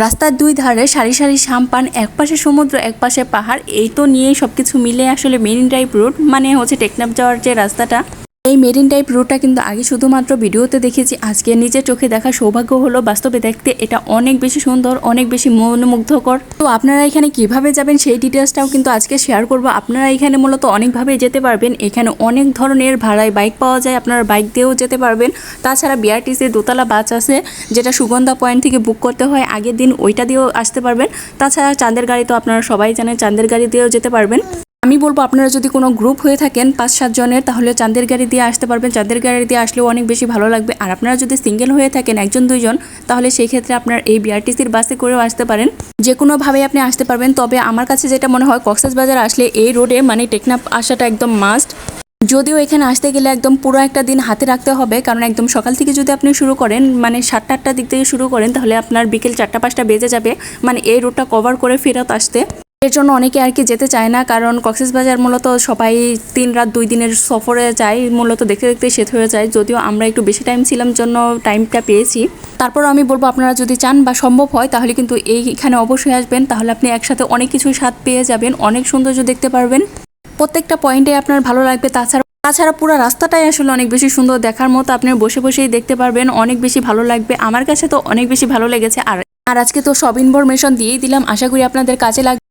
রাস্তার দুই ধারে সারি সারি সাম্পান, একপাশে সমুদ্র একপাশে পাহাড়, এই তো নিয়েই সবকিছু মিলে আসলে মেরিন ড্রাইভ রুট মানে হচ্ছে টেকনাফ যাওয়ার যে রাস্তাটা। এই মেরিন ড্রাইভ রুটটা কিন্তু আগে শুধুমাত্র ভিডিওতে দেখেছি, আজকে নিজের চোখে দেখা সৌভাগ্য হলো বাস্তবে দেখতে। এটা অনেক বেশি সুন্দর, অনেক বেশি মনোমুগ্ধকর। তো আপনারা এখানে কিভাবে যাবেন সেই ডিটেলসটাও কিন্তু আজকে শেয়ার করব। আপনারা এখানে মূলত অনেকভাবেই যেতে পারবেন। এখানে অনেক ধরনের ভাড়ায় বাইক পাওয়া যায়, আপনারা বাইক দিয়েও যেতে পারবেন। তাছাড়া বিআরটিসির দোতলা বাস আছে, যেটা সুগন্ধা পয়েন্ট থেকে বুক করতে হয় আগের দিন, ওইটা দিয়েও আসতে পারবেন। তাছাড়া চাঁদের গাড়ি তো আপনারা সবাই জানেন, চাঁদের গাড়ি দিয়েও যেতে পারবেন। আমি বলবো আপনারা যদি কোনো গ্রুপ হয়ে থাকেন 5-7 জনের, তাহলে চাঁদের গাড়ি দিয়ে আসতে পারবেন। চাঁদের গাড়ি দিয়ে আসলেও অনেক বেশি ভালো লাগবে। আর আপনারা যদি সিঙ্গেল হয়ে থাকেন 1-2 জন, তাহলে সেই ক্ষেত্রে আপনার এই বিআরটিসির বাসে করেও আসতে পারেন। যে কোনোভাবেই আপনি আসতে পারবেন। তবে আমার কাছে যেটা মনে হয়, কক্সবাজার আসলে এই রোডে মানে টেকনাফ আসাটা একদম মাস্ট। যদিও এখানে আসতে গেলে একদম পুরো একটা দিন হাতে রাখতে হবে, কারণ একদম সকাল থেকে যদি আপনি শুরু করেন, মানে 7-8টার দিক থেকে শুরু করেন, তাহলে আপনার বিকেল 4-5টা বেজে যাবে মানে এই রোডটা কভার করে ফেরত আসতে। এর জন্য অনেকে আর কি যেতে চায় না, কারণ কক্সবাজার মূলত সবাই 3 রাত 2 দিনের সফরে যায়, মূলত দেখতে দেখতে শেষ হয়ে যায়। যদিও আমরা একটু বেশি টাইম ছিলাম জন্য টাইমটা পেয়েছি। তারপর আমি বলবো আপনারা যদি চান বা সম্ভব হয়, তাহলে কিন্তু এইখানে অবশ্যই আসবেন। তাহলে আপনি একসাথে অনেক কিছুই স্বাদ পেয়ে যাবেন, অনেক সৌন্দর্য দেখতে পারবেন, প্রত্যেকটা পয়েন্টে আপনার ভালো লাগবে। তাছাড়া পুরো রাস্তাটাই আসলে অনেক বেশি সুন্দর, দেখার মতো। আপনি বসে বসেই দেখতে পারবেন, অনেক বেশি ভালো লাগবে। আমার কাছে তো অনেক বেশি ভালো লেগেছে। আর আজকে তো সব ইনফরমেশন দিয়েই দিলাম, আশা করি আপনাদের কাজে লাগবে।